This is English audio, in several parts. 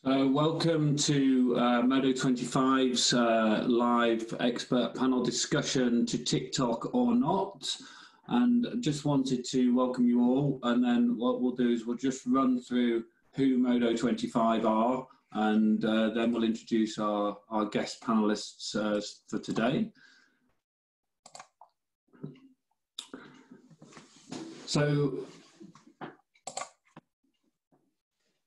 So welcome to Modo25's live expert panel discussion to TikTok or not. And just wanted to welcome you all. And then what we'll do is we'll just run through who Modo25 are, and then we'll introduce our guest panelists for today. So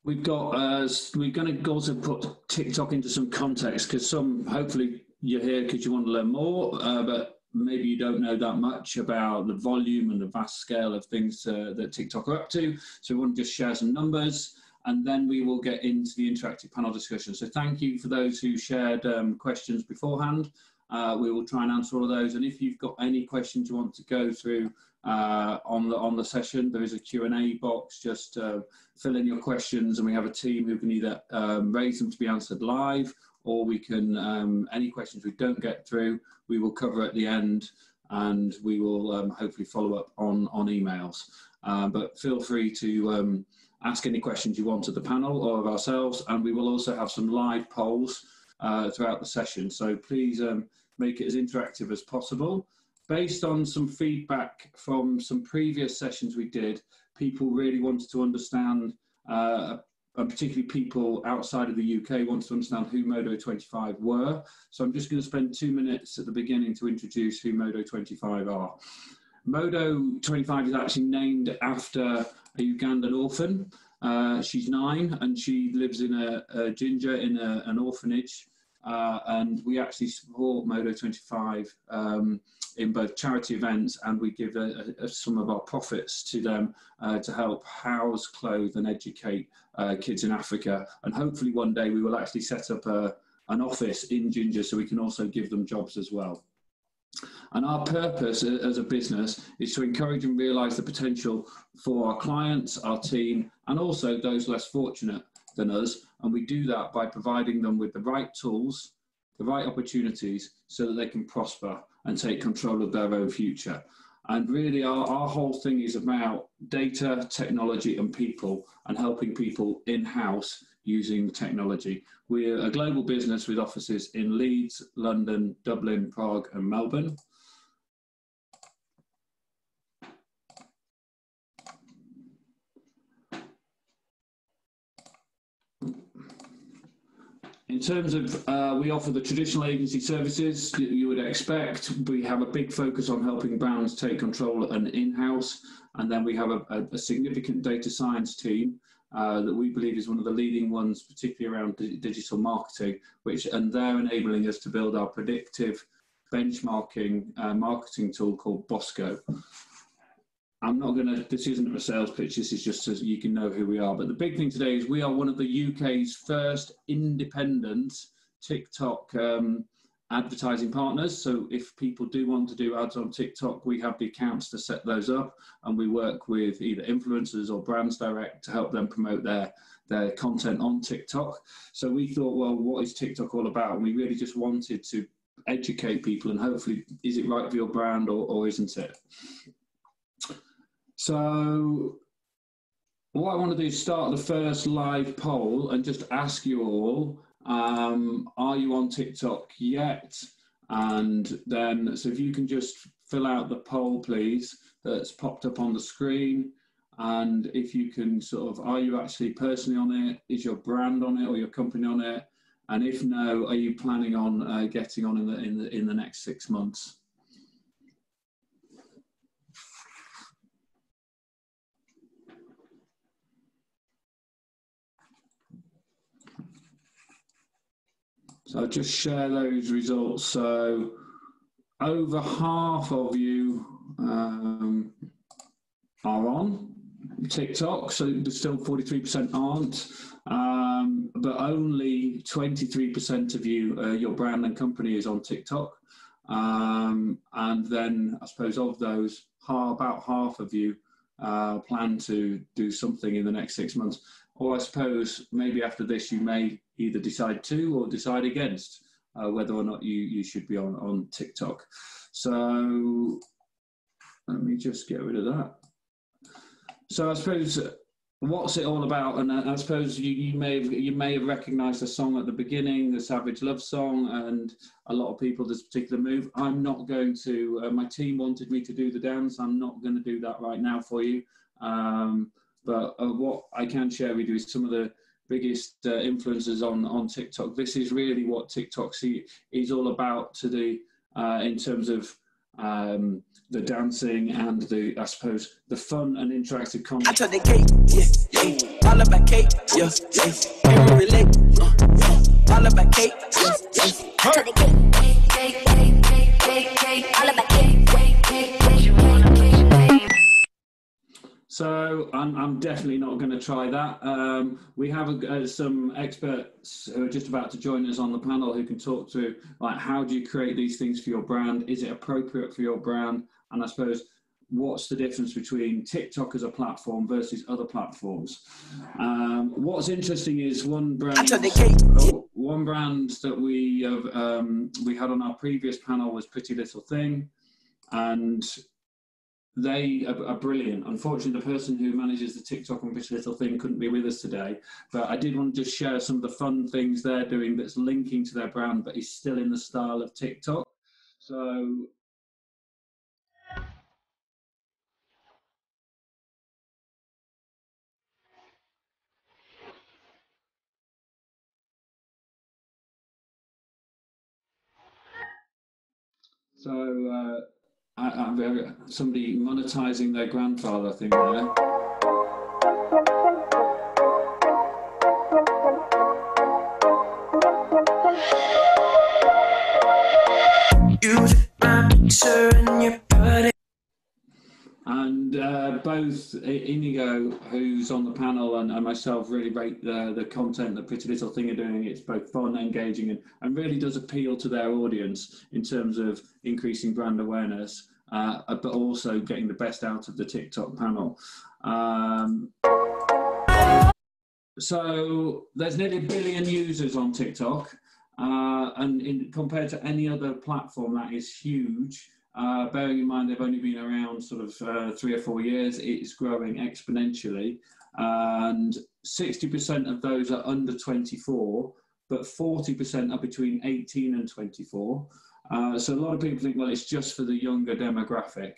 we're going to also put TikTok into some context, because hopefully you're here because you want to learn more, but maybe you don't know that much about the volume and the vast scale of things that TikTok are up to. So we want to just share some numbers, and then we will get into the interactive panel discussion. So thank you for those who shared questions beforehand. We will try and answer all of those. And if you've got any questions you want to go through on the session, there is a Q&A box. Just fill in your questions, and we have a team who can either raise them to be answered live, or we can, any questions we don't get through, we will cover at the end, and we will hopefully follow up on emails. But feel free to ask any questions you want of the panel or of ourselves, and we will also have some live polls throughout the session. So please make it as interactive as possible. Based on some feedback from some previous sessions we did, people really wanted to understand, and particularly people outside of the UK wanted to understand who Modo25 were. So I'm just going to spend 2 minutes at the beginning to introduce who Modo25 are. Modo25 is actually named after a Ugandan orphan. She's 9 and she lives in a ginger in an orphanage. And we actually support Modo25 in both charity events, and we give some of our profits to them to help house, clothe and educate kids in Africa. And hopefully one day we will actually set up an office in Ginger so we can also give them jobs as well. And our purpose as a business is to encourage and realise the potential for our clients, our team, and also those less fortunate than us. And we do that by providing them with the right tools, the right opportunities, so that they can prosper and take control of their own future. And really our whole thing is about data, technology and people, and helping people in-house using technology. We're a global business with offices in Leeds, London, Dublin, Prague and Melbourne. In terms of, we offer the traditional agency services that you would expect. We have a big focus on helping brands take control and in-house. And then we have a significant data science team that we believe is one of the leading ones, particularly around digital marketing, and they're enabling us to build our predictive benchmarking marketing tool called Bosco. This isn't a sales pitch, this is just so you can know who we are. But the big thing today is we are one of the UK's first independent TikTok advertising partners. So if people do want to do ads on TikTok, we have the accounts to set those up, and we work with either influencers or brands direct to help them promote their content on TikTok. So we thought, well, what is TikTok all about? And we really just wanted to educate people, and hopefully, is it right for your brand or isn't it? So what I want to do is start the first live poll and just ask you all, are you on TikTok yet? And then, so if you can just fill out the poll, please, that's popped up on the screen. And if you can sort of, are you actually personally on it? Is your brand on it or your company on it? And if no, are you planning on getting on in the next 6 months? So I'll just share those results. So over half of you are on TikTok, so there's still 43% aren't, but only 23% of you, your brand and company is on TikTok. And then I suppose of those, about half of you plan to do something in the next 6 months. Or I suppose maybe after this you may either decide to or decide against whether or not you should be on TikTok. So let me just get rid of that. So I suppose What's it all about? And I suppose you may have recognised the song at the beginning, the Savage Love song, and a lot of people this particular move. I'm not going to. My team wanted me to do the dance. I'm not going to do that right now for you. But what I can share with you is some of the biggest influencers on TikTok. This is really what TikTok is all about to the in terms of the dancing and the, I suppose, the fun and interactive content. I took the cake, yeah, all about cake, yeah, can we relate? All about cake, yeah, I took the cake, all about cake. So I'm definitely not going to try that. We have some experts who are just about to join us on the panel who can talk to, like, how do you create these things for your brand? Is it appropriate for your brand? And I suppose, what's the difference between TikTok as a platform versus other platforms? What's interesting is one brand that we had on our previous panel was Pretty Little Thing, and they are brilliant. Unfortunately, the person who manages the TikTok on Pretty Little Thing couldn't be with us today, but I did want to just share some of the fun things they're doing that's linking to their brand, but is still in the style of TikTok. So somebody monetizing their grandfather thing there. And both Inigo, who's on the panel, and myself really rate the content that Pretty Little Thing are doing. It's both fun, engaging, and really does appeal to their audience in terms of increasing brand awareness, but also getting the best out of the TikTok panel. So there's nearly 1 billion users on TikTok, and compared to any other platform, that is huge. Bearing in mind they've only been around sort of 3 or 4 years, it's growing exponentially, and 60% of those are under 24, but 40% are between 18 and 24. So a lot of people think, well, it's just for the younger demographic.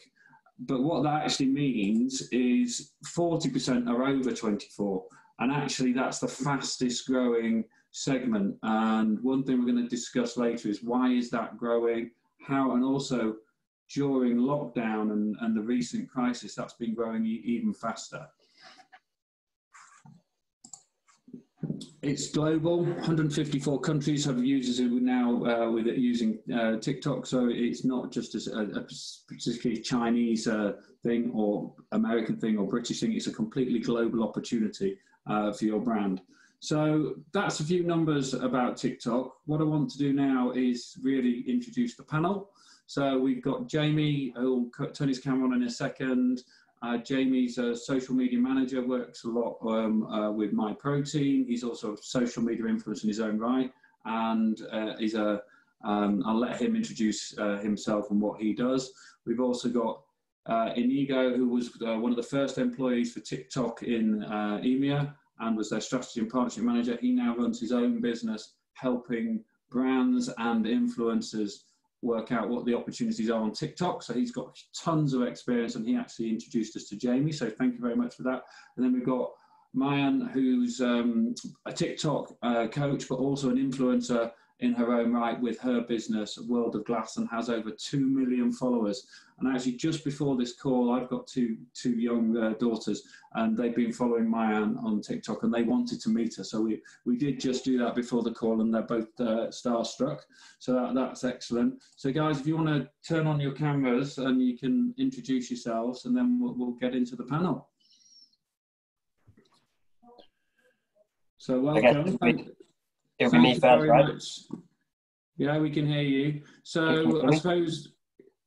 But what that actually means is 40% are over 24. And actually, that's the fastest growing segment. And one thing we're going to discuss later is why is that growing, how, and also during lockdown and the recent crisis, that's been growing even faster. It's global. 154 countries have users who are now with it using TikTok. So it's not just a particularly Chinese thing or American thing or British thing. It's a completely global opportunity for your brand. So that's a few numbers about TikTok. What I want to do now is really introduce the panel. So we've got Jamie, who'll turn his camera on in a second. Jamie's a social media manager, works a lot with MyProtein. He's also a social media influencer in his own right. And I'll let him introduce himself and what he does. We've also got Inigo, who was one of the first employees for TikTok in EMEA and was their strategy and partnership manager. He now runs his own business, helping brands and influencers work out what the opportunities are on TikTok. So he's got tons of experience, and he actually introduced us to Jamie. So thank you very much for that. And then we've got Mayan, who's a TikTok coach, but also an influencer in her own right with her business, World of Glass, and has over 2 million followers. And actually, just before this call, I've got two young daughters, and they've been following Mayan on TikTok, and they wanted to meet her. So we did just do that before the call, and they're both starstruck. So that's excellent. So guys, if you want to turn on your cameras and you can introduce yourselves, and then we'll get into the panel. So welcome. It'll be me first, right? Yeah, we can hear you. So I suppose,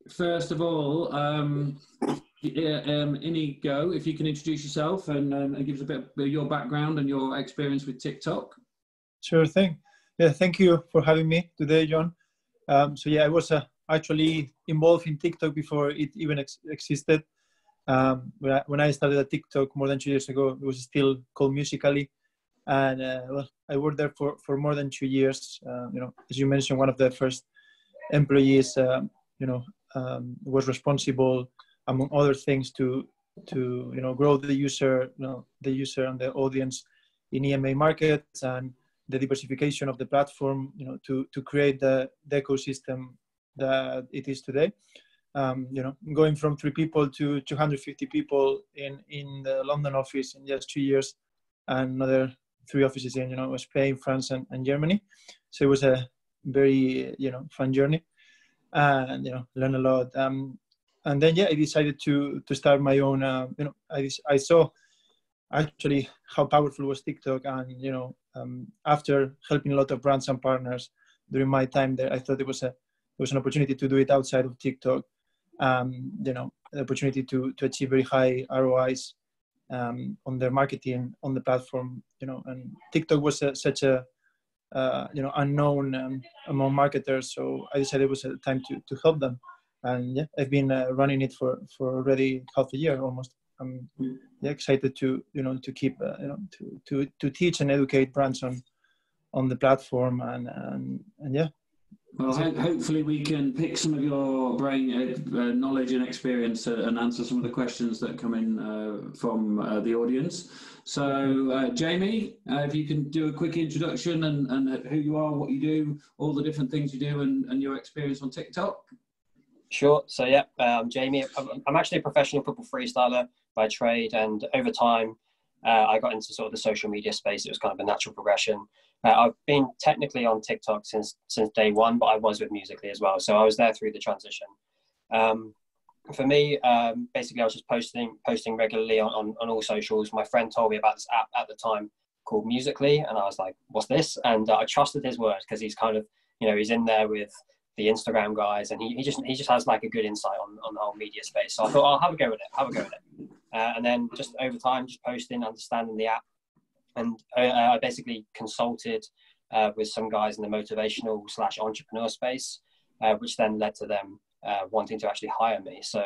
first of all, Inigo, if you can introduce yourself and give us a bit of your background and your experience with TikTok. Sure thing. Yeah, thank you for having me today, John. So yeah, I was actually involved in TikTok before it even existed. When I started at TikTok more than 2 years ago, it was still called Musical.ly, and well, I worked there for more than 2 years. As you mentioned, one of the first employees, was responsible, among other things, to grow the user and the audience in EMA markets, and the diversification of the platform, to create the ecosystem that it is today. Going from 3 people to 250 people in the London office in just 2 years, and another 3 offices in Spain, France, and Germany. So it was a very fun journey, and learn a lot. And then I decided to start my own. I saw actually how powerful was TikTok, and after helping a lot of brands and partners during my time there, I thought it was an opportunity to do it outside of TikTok. The opportunity to achieve very high ROIs on their marketing on the platform, and TikTok was such a unknown among marketers, so I decided it was a time to help them. And I've been running it for already half a year almost. I'm excited to keep to teach and educate brands on the platform, and yeah. Well, hopefully we can pick some of your brain knowledge and experience and answer some of the questions that come in from the audience. So, Jamie, if you can do a quick introduction and who you are, what you do, all the different things you do, and your experience on TikTok. Sure. So, I'm Jamie. I'm actually a professional football freestyler by trade, and over time, I got into sort of the social media space. It was kind of a natural progression. I've been technically on TikTok since day one, but I was with Musical.ly as well. So I was there through the transition. For me, basically, I was just posting regularly on all socials. My friend told me about this app at the time called Musical.ly, and I was like, what's this? And I trusted his word, because he's kind of, he's in there with the Instagram guys, and he just has like a good insight on the whole media space. So I thought, I'll have a go with it. And then just over time, just posting, understanding the app. And I basically consulted with some guys in the motivational / entrepreneur space, which then led to them wanting to actually hire me. So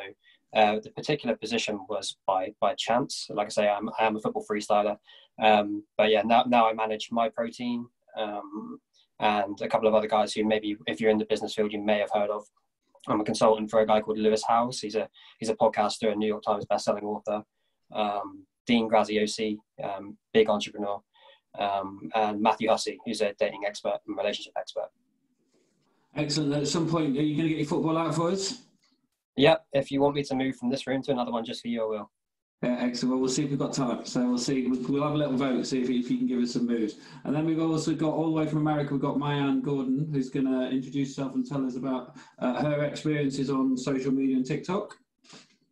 the particular position was by chance. Like I say, I am a football freestyler. But yeah, now I manage My Protein and a couple of other guys who maybe, if you're in the business field, you may have heard of. I'm a consultant for a guy called Lewis Howes. He's a podcaster, a New York Times bestselling author. Dean Graziosi, big entrepreneur, and Matthew Hussey, who's a dating expert and relationship expert. Excellent. At some point, are you going to get your football out for us? Yeah, if you want me to move from this room to another one just for you, I will. Yeah, excellent. Well, we'll see if we've got time. So we'll see. We'll have a little vote, see if you can give us some moves. And then we've also got, all the way from America, we've got Mayanne Gordon, who's going to introduce herself and tell us about her experiences on social media and TikTok.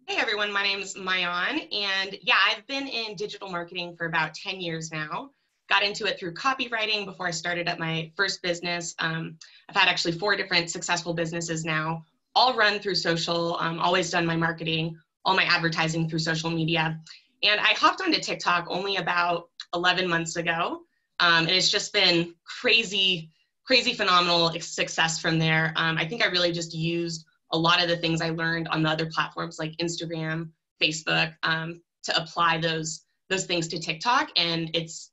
Hey everyone, my name is Mayanne, and I've been in digital marketing for about 10 years now. Got into it through copywriting before I started at my first business. I've had actually 4 different successful businesses now, all run through social, always done my marketing, all my advertising through social media. And I hopped onto TikTok only about 11 months ago, and it's just been crazy phenomenal success from there. I think I really just used a lot of the things I learned on the other platforms like Instagram, Facebook, to apply those things to TikTok. And it's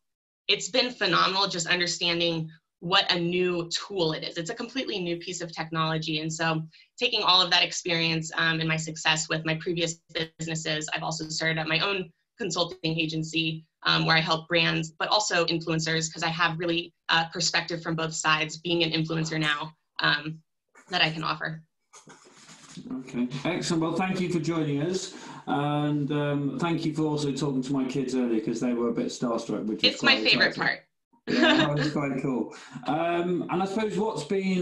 been phenomenal just understanding what a new tool it is. It's a completely new piece of technology. And so taking all of that experience and my success with my previous businesses, I've also started up my own consulting agency where I help brands, but also influencers, because I have really perspective from both sides, being an influencer now, that I can offer. Okay, excellent. Well, thank you for joining us, and thank you for also talking to my kids earlier, because they were a bit starstruck. Which it's my favorite part. Yeah, it's quite cool. And I suppose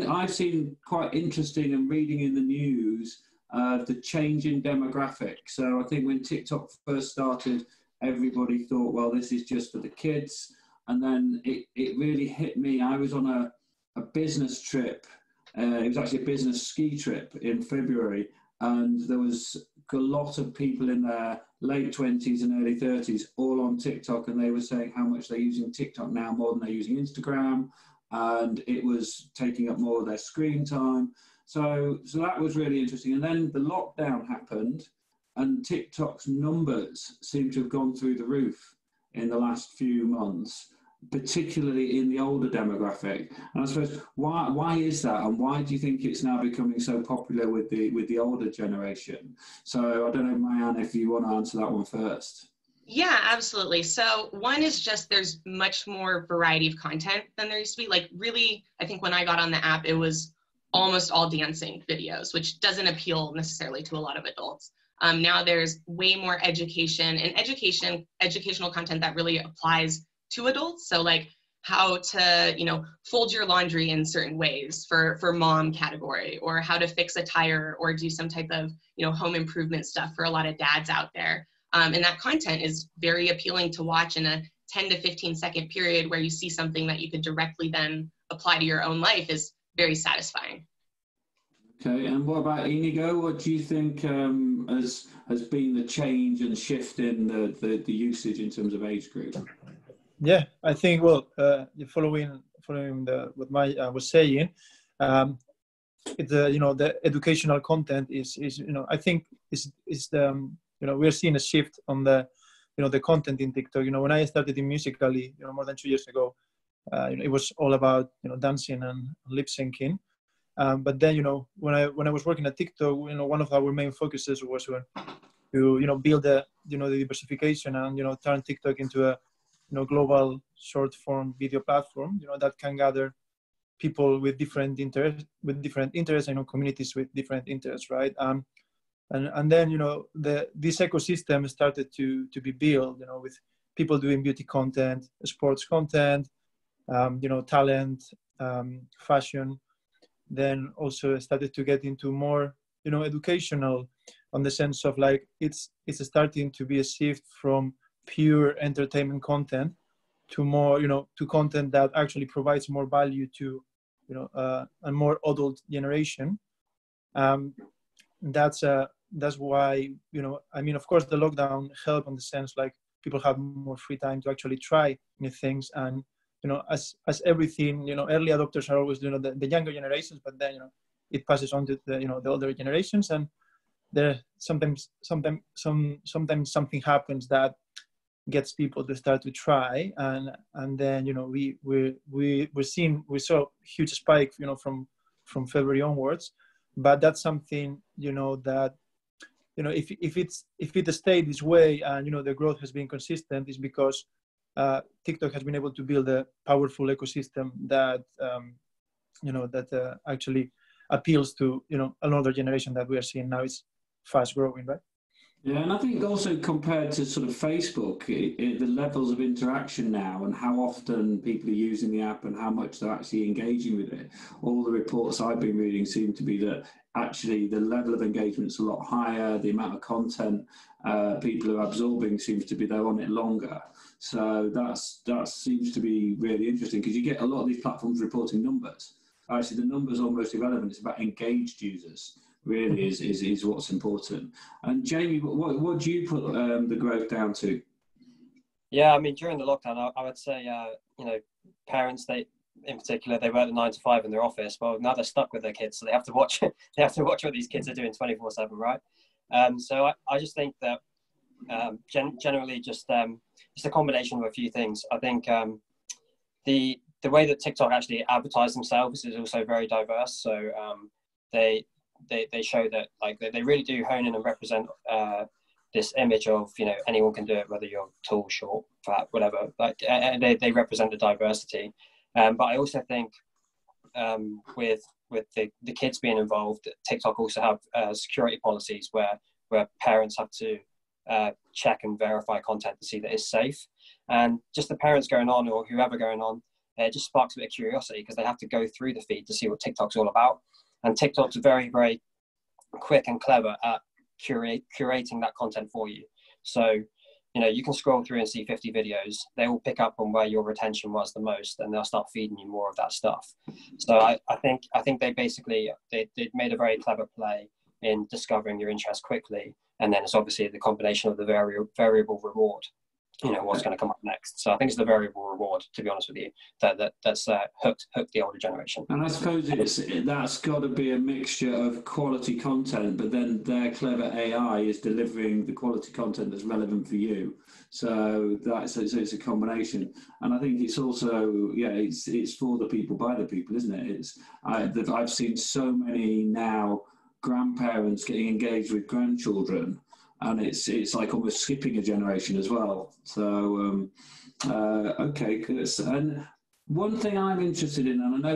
I've seen quite interesting and reading in the news, the change in demographic. So I think when TikTok first started, everybody thought, well, this is just for the kids. And then it really hit me. I was on a business trip. It was actually a business ski trip in February, and there was a lot of people in their late 20s and early 30s all on TikTok, and they were saying how much they're using TikTok now more than they're using Instagram, and it was taking up more of their screen time. So that was really interesting. And then the lockdown happened, and TikTok's numbers seem to have gone through the roof in the last few months, particularly in the older demographic. And I suppose, why is that, and why do you think it's now becoming so popular with the older generation? So I don't know, Mayan, if you want to answer that one first. Yeah, absolutely. So one is just there's much more variety of content than there used to be. Like really, I think when I got on the app, it was almost all dancing videos, which doesn't appeal necessarily to a lot of adults. Now there's way more education and educational content that really applies to adults. So like how to, fold your laundry in certain ways for mom category, or how to fix a tire or do some type of, home improvement stuff for a lot of dads out there. And that content is very appealing to watch in a 10 to 15 second period where you see something that you could directly then apply to your own life is very satisfying. Okay, and what about Inigo? What do you think has been the change and shift in the usage in terms of age group? Yeah, I think, well, following what Maya was saying, the educational content is I think is the we're seeing a shift on the the content in TikTok. When I started in Musical.ly, more than 2 years ago, it was all about dancing and lip syncing. But then when I was working at TikTok, one of our main focuses was to build the the diversification and turn TikTok into a global short form video platform that can gather people with different interests and communities with different interests, right? And then this ecosystem started to be built with people doing beauty content, sports content, talent, fashion. Then also started to get into more educational, on the sense of like it's starting to be a shift from pure entertainment content to more to content that actually provides more value to a more adult generation. That's why I mean, of course the lockdown helped on the sense like people have more free time to actually try new things. And as everything, early adopters are always the younger generations, but then it passes on to the older generations, and there sometimes something happens that gets people to start to try, and then we saw huge spike from February onwards. But that's something that if it stayed this way and the growth has been consistent, is because TikTok has been able to build a powerful ecosystem that actually appeals to another generation that we are seeing now is fast growing, right? Yeah, and I think also compared to sort of Facebook, the levels of interaction now and how often people are using the app and how much they're actually engaging with it, all the reports I've been reading seem to be that actually the level of engagement is a lot higher, the amount of content people are absorbing seems to be they're on it longer. So that seems to be really interesting, because you get a lot of these platforms reporting numbers. Actually, the numbers are almost irrelevant. It's about engaged users. Really is what's important. And Jamie, what do you put the growth down to? Yeah, I mean, during the lockdown, I would say, parents, in particular, they work 9 to 5 in their office. Well, now they're stuck with their kids, so they have to watch. They have to watch what these kids are doing 24/7, right? So I just think that generally just a combination of a few things. I think the way that TikTok actually advertise themselves is also very diverse. So they show that like they really do hone in and represent this image of anyone can do it, whether you're tall, short, fat, whatever. Like they represent the diversity. But I also think with the kids being involved, TikTok also have security policies where parents have to check and verify content to see that it's safe. And just the parents going on, or whoever going on, it just sparks a bit of curiosity, because they have to go through the feed to see what TikTok's all about. And TikTok's very, very quick and clever at curating that content for you. So, you can scroll through and see 50 videos. They will pick up on where your retention was the most, and they'll start feeding you more of that stuff. So I think they basically, they made a very clever play in discovering your interest quickly. And then it's obviously the combination of the variable reward. what's going to come up next. So I think it's the variable reward, to be honest with you, that's hooked the older generation. And I suppose that's got to be a mixture of quality content, but then their clever AI is delivering the quality content that's relevant for you. So it's a combination. And I think it's also, it's for the people, by the people, isn't it? I've seen so many now grandparents getting engaged with grandchildren, and it's like almost skipping a generation as well. So, okay, good. And one thing I'm interested in, and I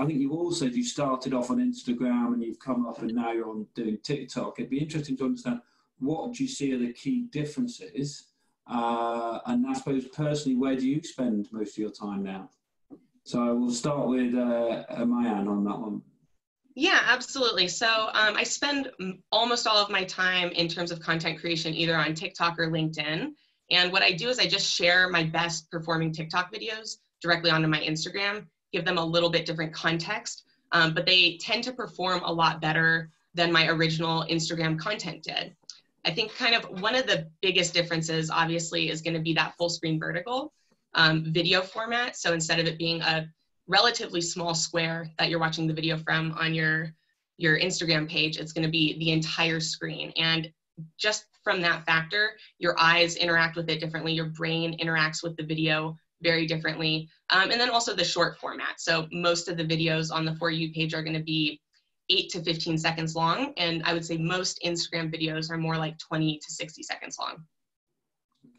think you all said you started off on Instagram and you've come up and now you're doing TikTok. It'd be interesting to understand, what do you see are the key differences? And I suppose personally, where do you spend most of your time now? So we'll start with Mayan on that one. Yeah, absolutely. So I spend almost all of my time in terms of content creation, either on TikTok or LinkedIn. And what I do is I just share my best performing TikTok videos directly onto my Instagram, give them a little bit different context, but they tend to perform a lot better than my original Instagram content did. I think kind of one of the biggest differences, obviously, is going to be that full screen vertical video format. So instead of it being a relatively small square that you're watching the video from on your Instagram page, it's going to be the entire screen. And just from that factor, your eyes interact with it differently. Your brain interacts with the video very differently. And then also the short format. So most of the videos on the For You page are going to be 8 to 15 seconds long. And I would say most Instagram videos are more like 20 to 60 seconds long.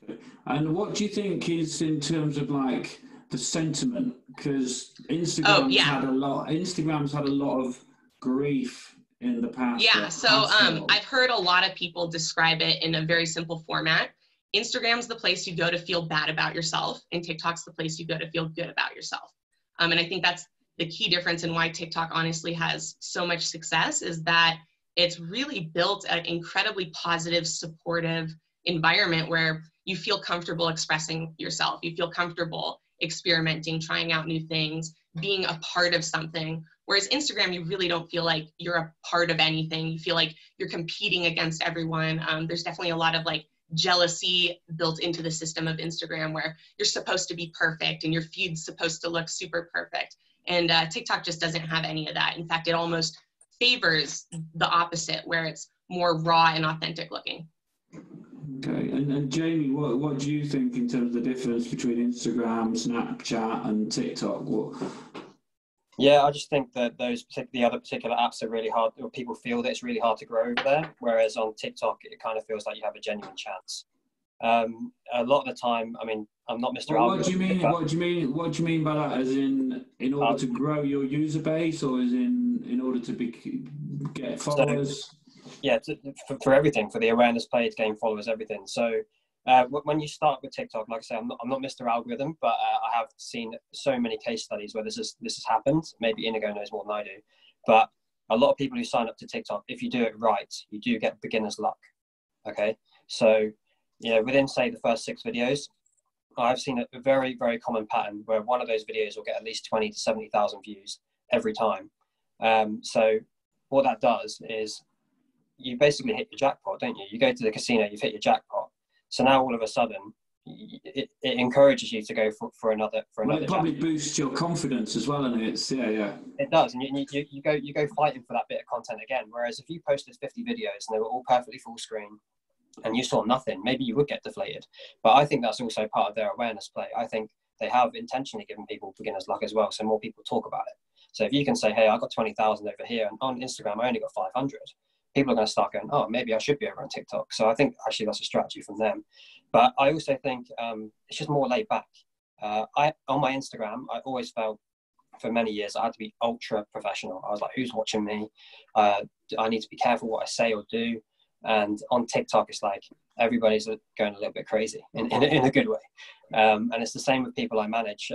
Okay. And what do you think is in terms of like the sentiment? Because Instagram's had a lot of grief in the past. Yeah, so I've heard a lot of people describe it in a very simple format. Instagram's the place you go to feel bad about yourself, and TikTok's the place you go to feel good about yourself. And I think that's the key difference in why TikTok honestly has so much success, is that it's really built an incredibly positive, supportive environment where you feel comfortable expressing yourself. You feel comfortable experimenting, trying out new things, being a part of something. Whereas Instagram, you really don't feel like you're a part of anything. You feel like you're competing against everyone. There's definitely a lot of like jealousy built into the system of Instagram, where you're supposed to be perfect and your feed's supposed to look super perfect. And TikTok just doesn't have any of that. In fact, it almost favors the opposite, where it's more raw and authentic looking. Okay, and Jamie, what do you think in terms of the difference between Instagram, Snapchat, and TikTok? Yeah, I just think that the other particular apps are really hard, or people feel that it's really hard to grow over there. Whereas on TikTok, it kind of feels like you have a genuine chance. A lot of the time, I mean, I'm not Mr. Well, what do you mean? What do you mean by that? As in order to grow your user base, or as in order to get followers? So, yeah, for everything, for the awareness play, to gain followers, everything. So when you start with TikTok, like I say, I'm not Mr. Algorithm, but I have seen so many case studies where this has happened. Maybe Inigo knows more than I do, but a lot of people who sign up to TikTok, if you do it right, you do get beginner's luck. Okay, so within say the first 6 videos, I've seen a very, very common pattern where one of those videos will get at least 20 to 70,000 views every time. So what that does is you basically hit your jackpot, don't you? You go to the casino, you've hit your jackpot. So now all of a sudden, it encourages you to go for another. Well, it probably boosts your confidence as well, and it's It does, and you go fighting for that bit of content again. Whereas if you posted 50 videos and they were all perfectly full screen, and you saw nothing, maybe you would get deflated. But I think that's also part of their awareness play. I think they have intentionally given people beginner's luck as well, so more people talk about it. So if you can say, hey, I got 20,000 over here, and on Instagram I only got 500. People are going to start going, oh, maybe I should be over on TikTok. So I think actually that's a strategy from them. But I also think it's just more laid back. On my Instagram, I always felt for many years I had to be ultra professional. I was like, who's watching me? I need to be careful what I say or do. And on TikTok, it's like everybody's going a little bit crazy in a good way. And it's the same with people I manage.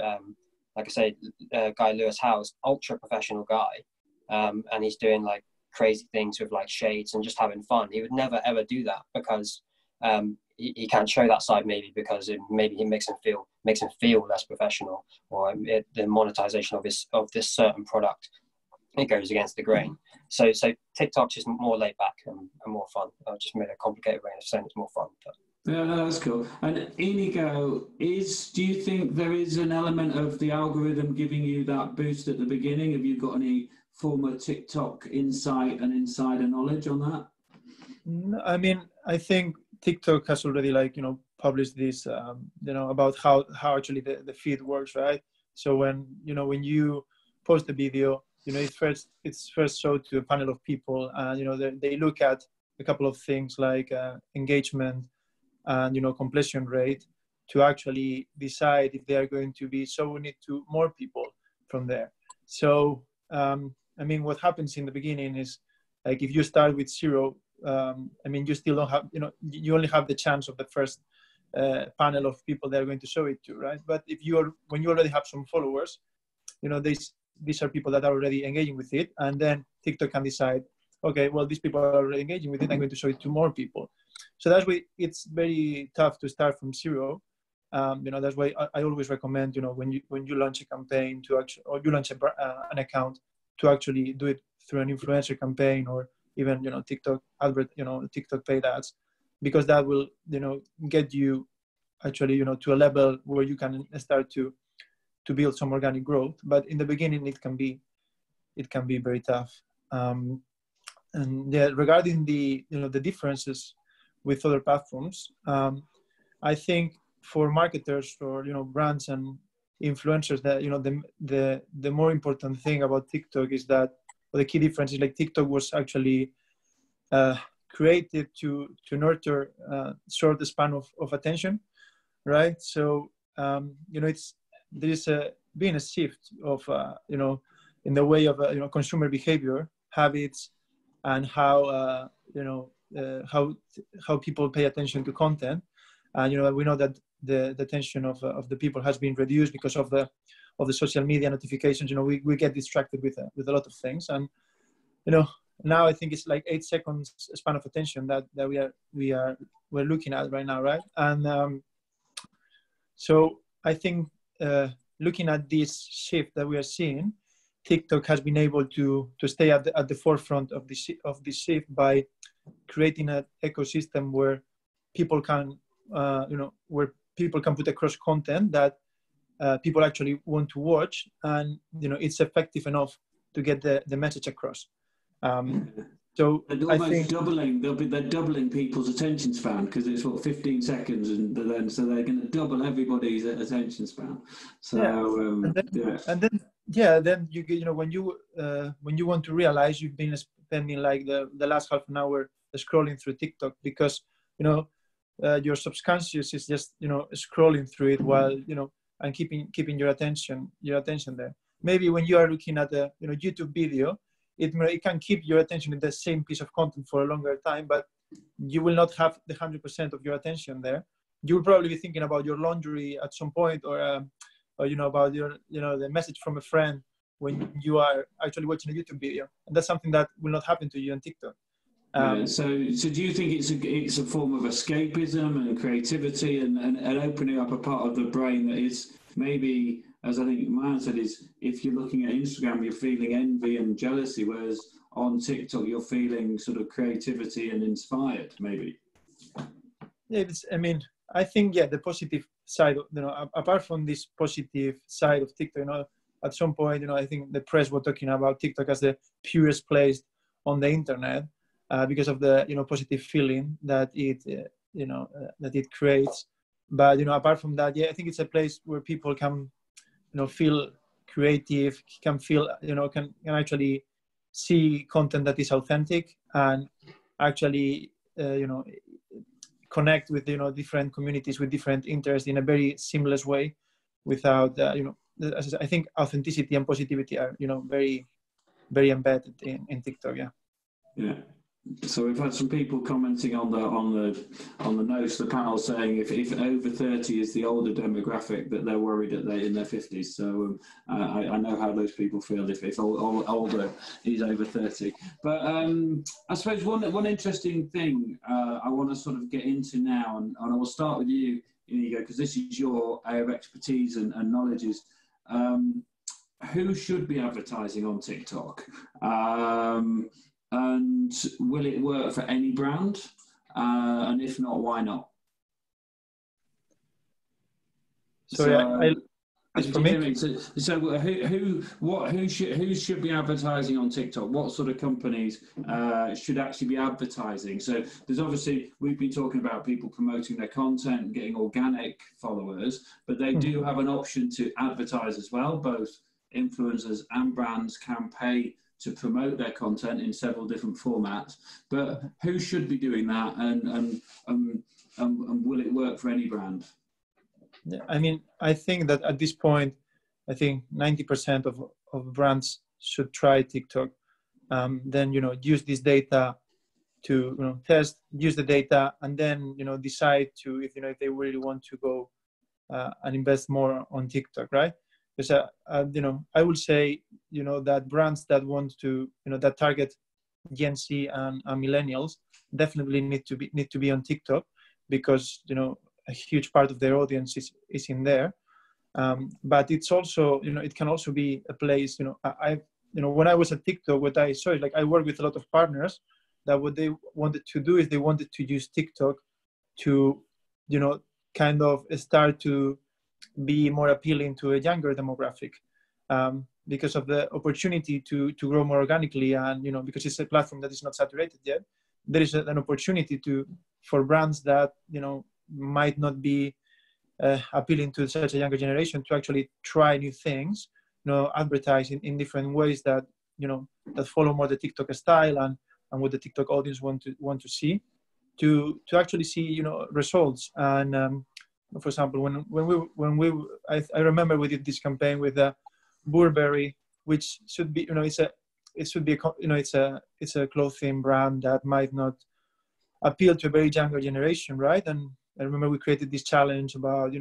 Like I say, guy Lewis Howe's ultra professional guy. And he's doing like crazy things with like shades and just having fun. He would never ever do that because he can't show that side, maybe because maybe he makes him feel less professional, or the monetization of this certain product, it goes against the grain. So TikTok's just more laid back and more fun. I just made a complicated way of saying it's more fun. But Yeah, no, that's cool. And Inigo, do you think there is an element of the algorithm giving you that boost at the beginning? Have you got any former TikTok insight and insider knowledge on that? I mean, I think TikTok has already published this, about how actually the feed works, right? So when you post a video, it's first showed to a panel of people, and they look at a couple of things like engagement and completion rate to actually decide if they are going to be showing it to more people from there. So I mean, what happens in the beginning is, like, if you start with zero, I mean, you still don't have, you only have the chance of the first panel of people they're going to show it to, right? But when you already have some followers, these are people that are already engaging with it, and then TikTok can decide, okay, well, these people are already engaging with it, I'm going to show it to more people. So that's why it's very tough to start from zero. That's why I always recommend, when you launch a campaign or you launch an account, to actually do it through an influencer campaign, or even TikTok TikTok paid ads, because that will get you actually to a level where you can start to build some organic growth. But in the beginning, it can be very tough. And yeah, regarding the the differences with other platforms, I think for marketers or brands and influencers, that the more important thing about TikTok is that, well, the key difference is, like, TikTok was actually created to nurture short span of attention, right? So there is been a shift of in the way of consumer behavior, habits, and how how people pay attention to content. And we know that the attention of the people has been reduced because of the social media notifications. We get distracted with a lot of things, and now I think it's like 8 seconds span of attention that we're looking at right now, right? And so I think looking at this shift that we are seeing, TikTok has been able to stay at the forefront of this shift by creating an ecosystem where people can put across content that people actually want to watch, and it's effective enough to get the message across. So they're almost they're doubling people's attention span, because it's 15 seconds, and then so they're going to double everybody's attention span. So then you get, when you want to realize you've been spending like the last half an hour scrolling through TikTok, because your subconscious is just scrolling through it while and keeping your attention there. Maybe when you are looking at a YouTube video, it can keep your attention in the same piece of content for a longer time, but you will not have the 100% of your attention there. You will probably be thinking about your laundry at some point, or about your the message from a friend when you are actually watching a YouTube video, and that's something that will not happen to you on TikTok. So do you think it's a form of escapism and creativity and opening up a part of the brain that is maybe, as I think Mayan said, is if you're looking at Instagram, you're feeling envy and jealousy, whereas on TikTok, you're feeling sort of creativity and inspired, maybe? Yeah, I think, the positive side, apart from this positive side of TikTok, at some point, I think the press were talking about TikTok as the purest place on the internet, because of the, positive feeling that it creates. But, apart from that, I think it's a place where people can, feel creative, can feel, can actually see content that is authentic, and actually, connect with, different communities with different interests in a very seamless way, without, I think authenticity and positivity are, very, very embedded in TikTok. Yeah. So we've had some people commenting on the notes, the panel, saying if over 30 is the older demographic, that they're worried that they're in their 50s. So I know how those people feel if older is over 30. But I suppose one interesting thing I want to sort of get into now, and I will start with you, Inigo, because this is your area of expertise and knowledge, is who should be advertising on TikTok? And will it work for any brand? And if not, why not? So yeah, it's for me. So who should be advertising on TikTok? What sort of companies should actually be advertising? So there's obviously, we've been talking about people promoting their content and getting organic followers, but they do have an option to advertise as well. Both influencers and brands can pay to promote their content in several different formats. But who should be doing that, and will it work for any brand? Yeah, I mean, I think that at this point, I think 90% of brands should try TikTok. Then, use this data to, test, use the data, and then, decide to, if they really want to go and invest more on TikTok, right? Because, I would say, that brands that want to, that target Gen Z and millennials definitely need to be on TikTok, because, a huge part of their audience is in there. But it's also, it can also be a place, when I was at TikTok, what I saw is, like, I work with a lot of partners that what they wanted to do is they wanted to use TikTok to, kind of start to be more appealing to a younger demographic, because of the opportunity to grow more organically, and, because it's a platform that is not saturated yet, there is an opportunity for brands that, might not be appealing to such a younger generation to actually try new things, advertise in different ways that, that follow more the TikTok style and what the TikTok audience want to see, to actually see, results. And for example, I remember we did this campaign with Burberry, which should be, it's a clothing brand that might not appeal to a very younger generation, right? And I remember we created this challenge about,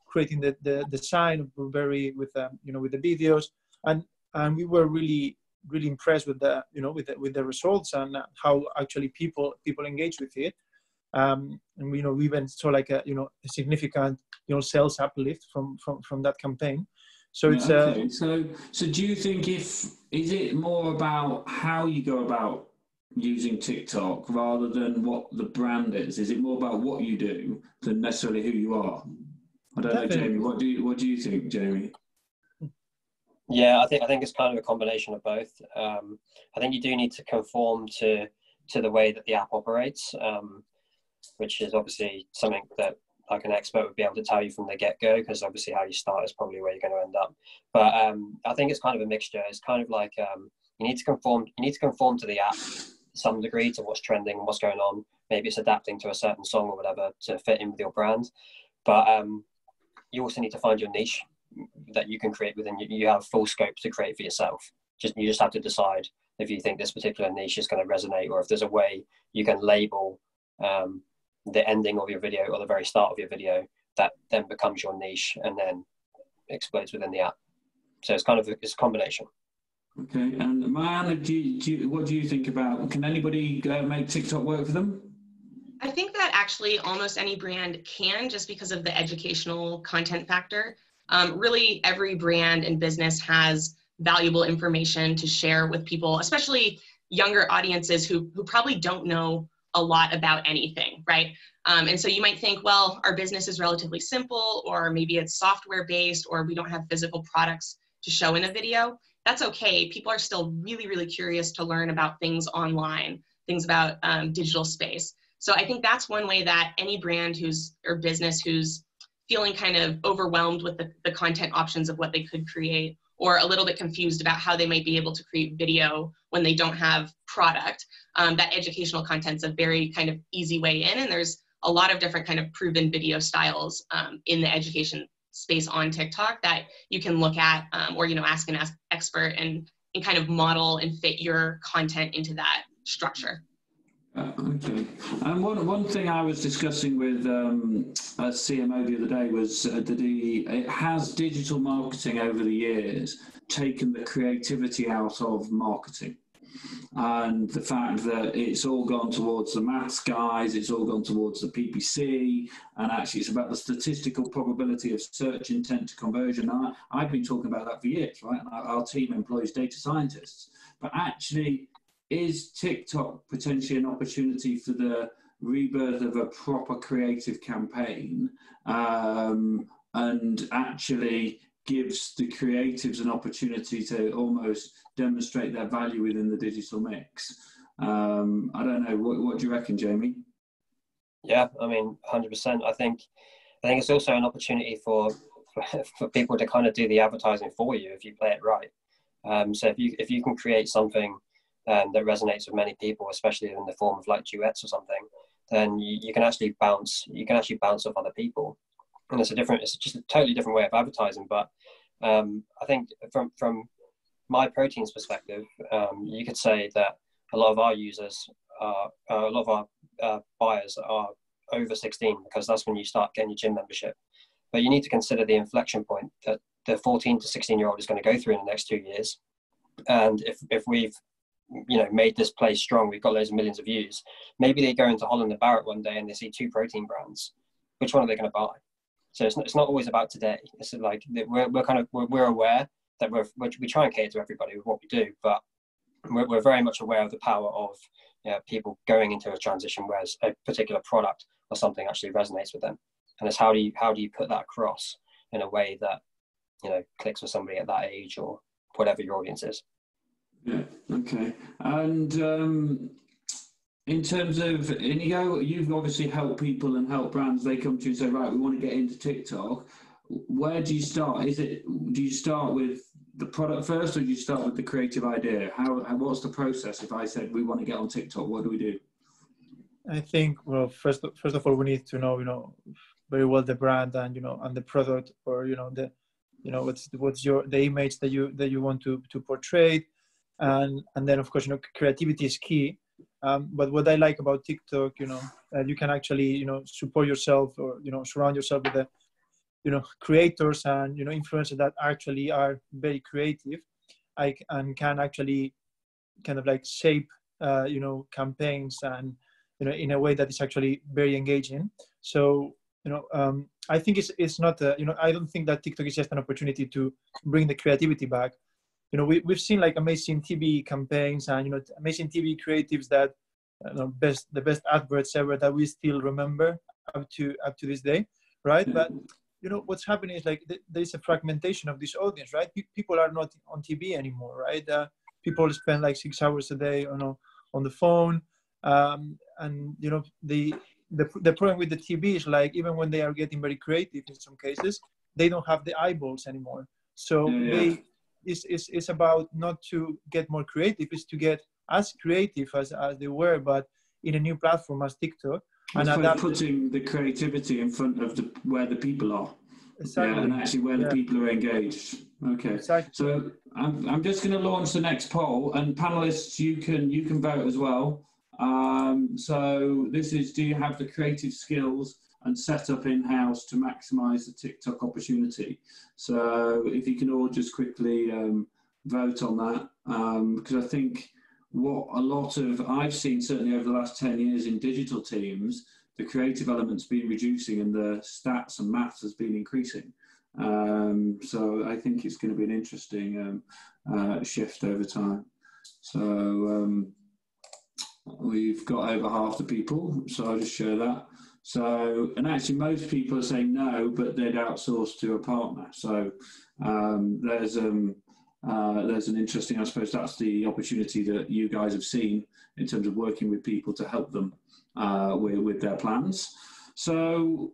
creating the design of Burberry with with the videos, and we were really impressed with the with the results and how actually people engage with it. And we even saw like a significant sales uplift from that campaign. So it's okay. So do you think is it more about how you go about using TikTok rather than what the brand is? Is it more about what you do than necessarily who you are? I don't know, Jamie. What do you think, Jamie? Yeah, I think it's kind of a combination of both. I think you do need to conform to the way that the app operates, which is obviously something that like an expert would be able to tell you from the get-go, because obviously how you start is probably where you're going to end up. But I think it's kind of a mixture. It's kind of like you need to conform to the app to some degree, to what's trending and what's going on. Maybe it's adapting to a certain song or whatever to fit in with your brand. But you also need to find your niche that you can create within. You have full scope to create for yourself. You just have to decide if you think this particular niche is going to resonate, or if there's a way you can label the ending of your video or the very start of your video that then becomes your niche and then explodes within the app. So it's a combination. Okay, and Man, what do you think about? Can anybody make TikTok work for them? I think that actually almost any brand can, just because of the educational content factor. Really, every brand and business has valuable information to share with people, especially younger audiences who probably don't know a lot about anything, right? And so you might think, well, our business is relatively simple, or maybe it's software based, or we don't have physical products to show in a video. That's okay. People are still really, really curious to learn about things online, things about digital space. So I think that's one way that any brand or business who's feeling kind of overwhelmed with the content options of what they could create, or a little bit confused about how they might be able to create video when they don't have product, that educational content's a very kind of easy way in. And there's a lot of different kind of proven video styles in the education space on TikTok that you can look at, or, ask an expert and kind of model and fit your content into that structure. Okay. And one thing I was discussing with a CMO the other day was that has digital marketing over the years taken the creativity out of marketing, and the fact that it's all gone towards the maths guys, it's all gone towards the PPC, and actually it's about the statistical probability of search intent to conversion. I've been talking about that for years, right? And our team employs data scientists, but actually, is TikTok potentially an opportunity for the rebirth of a proper creative campaign, and actually gives the creatives an opportunity to almost demonstrate their value within the digital mix. I don't know, what do you reckon, Jamie? Yeah, I mean, 100%. I think it's also an opportunity for people to kind of do the advertising for you if you play it right. So if you can create something that resonates with many people, especially in the form of like duets or something, then you can actually bounce off other people. And it's just a totally different way of advertising. But I think from my proteins perspective, you could say that a lot of our users a lot of our buyers are over 16, because that's when you start getting your gym membership. But you need to consider the inflection point that the 14 to 16-year-old is going to go through in the next 2 years. And if we've made this place strong, we've got loads of millions of views, maybe they go into Holland and Barrett one day and they see 2 protein brands. Which one are they going to buy? So it's not always about today. It's like we're aware that we try and cater to everybody with what we do, but we're very much aware of the power of people going into a transition where a particular product or something actually resonates with them. And it's how do you put that across in a way that clicks with somebody at that age or whatever your audience is. Yeah. Okay. And in terms of Inigo, you've obviously helped people and helped brands. They come to you and say, right, we want to get into TikTok. Where do you start? Do you start with the product first, or do you start with the creative idea? What's the process? If I said we want to get on TikTok, what do we do? I think, well, first of all, we need to know, very well the brand and and the product, or what's the image that you want to portray, and then of course creativity is key. But what I like about TikTok, you can actually support yourself, or surround yourself with the creators and influencers that actually are very creative, and can actually kind of like shape campaigns and in a way that is actually very engaging. So I think it's not I don't think that TikTok is just an opportunity to bring the creativity back. We've seen like amazing TV campaigns and amazing TV creatives that the best adverts ever that we still remember up to this day, right? But what's happening is like there's a fragmentation of this audience, right? People are not on TV anymore, right? People spend like 6 hours a day on the phone, and the problem with the TV is like, even when they are getting very creative, in some cases they don't have the eyeballs anymore. So it's about not to get more creative, it's to get as creative as they were, but in a new platform as TikTok. And putting the creativity in front of where the people are. Exactly. Yeah, and actually where the people are engaged. Okay. Exactly. So I'm just going to launch the next poll, and panelists, you can vote as well. So this is: do you have the creative skills and setup in-house to maximize the TikTok opportunity? So if you can all just quickly vote on that, because I think what I've seen certainly over the last 10 years in digital teams, the creative element's been reducing and the stats and maths has been increasing. So I think it's going to be an interesting shift over time. So we've got over half the people, so I'll just share that. So, and actually most people are saying no, but they'd outsource to a partner. So there's an interesting, I suppose that's the opportunity that you guys have seen in terms of working with people to help them with their plans. So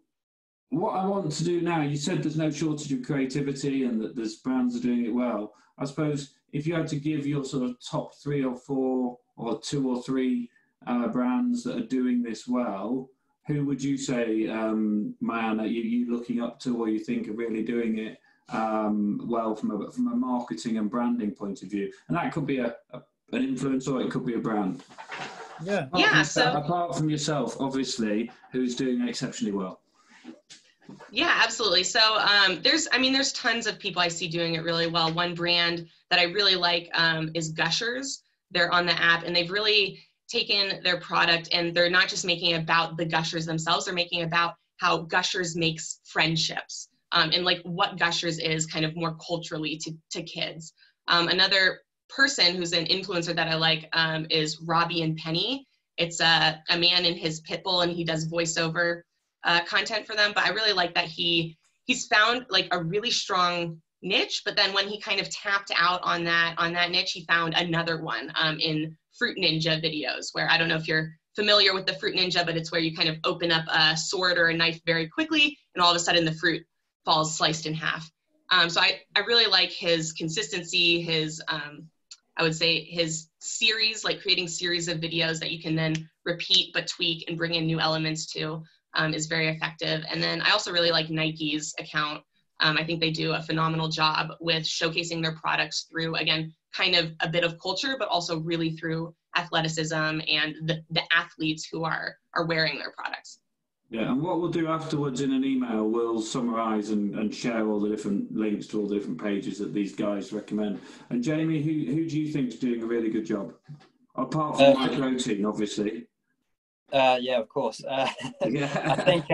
what I want to do now, you said there's no shortage of creativity and that there's brands are doing it well. I suppose if you had to give your sort of top 3 or 4 or 2 or 3 brands that are doing this well, who would you say, Mayan, are you looking up to, or you think are really doing it well from a marketing and branding point of view? And that could be an influencer, or it could be a brand. Yeah. Apart from yourself, obviously, who's doing exceptionally well. Yeah, absolutely. So there's tons of people I see doing it really well. One brand that I really like is Gushers. They're on the app, and they've really taken their product, and they're not just making it about the Gushers themselves, they're making it about how Gushers makes friendships, and like what Gushers is kind of more culturally to kids. Another person who's an influencer that I like is Robbie and Penny. It's a man in his pit bull, and he does voiceover content for them. But I really like that he he's found like a really strong niche, but then when he kind of tapped out on that niche, he found another one in Fruit Ninja videos, where I don't know if you're familiar with the Fruit Ninja, but it's where you kind of open up a sword or a knife very quickly, and all of a sudden the fruit falls sliced in half. So I really like his consistency, his I would say his series, like creating series of videos that you can then repeat but tweak and bring in new elements to, is very effective. And then I also really like Nike's account. I think they do a phenomenal job with showcasing their products through, again, kind of a bit of culture, but also really through athleticism and the athletes who are wearing their products. Yeah, and what we'll do afterwards in an email, we'll summarize and share all the different links to all the different pages that these guys recommend. And Jamie, who do you think is doing a really good job? Apart from My Protein, obviously. Yeah, of course. Yeah. I think,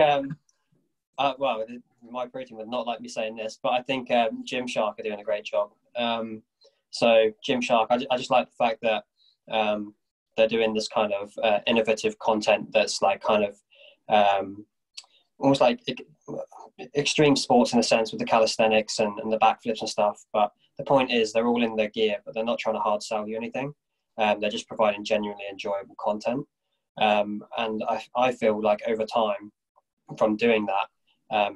well, My Protein would not like me saying this, but I think Gymshark are doing a great job. So Gymshark, I just like the fact that they're doing this kind of innovative content that's like kind of almost like extreme sports in a sense, with the calisthenics and the backflips and stuff. But the point is, they're all in their gear, but they're not trying to hard sell you anything. They're just providing genuinely enjoyable content. And I feel like over time, from doing that,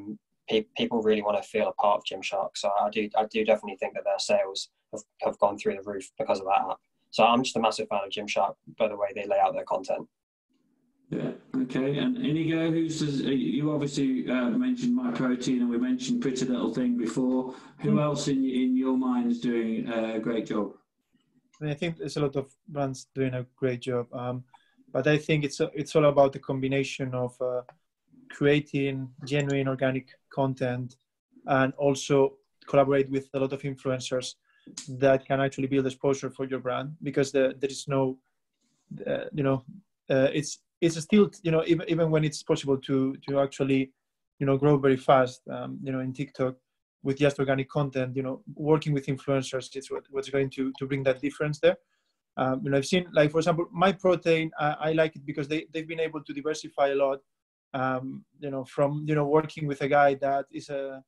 people really want to feel a part of Gymshark. So I do definitely think that their sales have gone through the roof because of that app. So I'm just a massive fan of Gymshark by the way they lay out their content. Yeah. Okay. And Inigo, you obviously mentioned My Protein, and we mentioned Pretty Little Thing before. Who else in your mind is doing a great job? I think there's a lot of brands doing a great job, but I think it's all about the combination of creating genuine organic content and also collaborate with a lot of influencers that can actually build exposure for your brand, because there is no, it's still, even when it's possible to actually, grow very fast, in TikTok with just organic content, working with influencers is what's going to bring that difference there. I've seen, like, for example, My Protein, I like it because they've been able to diversify a lot, from, working with a guy that is a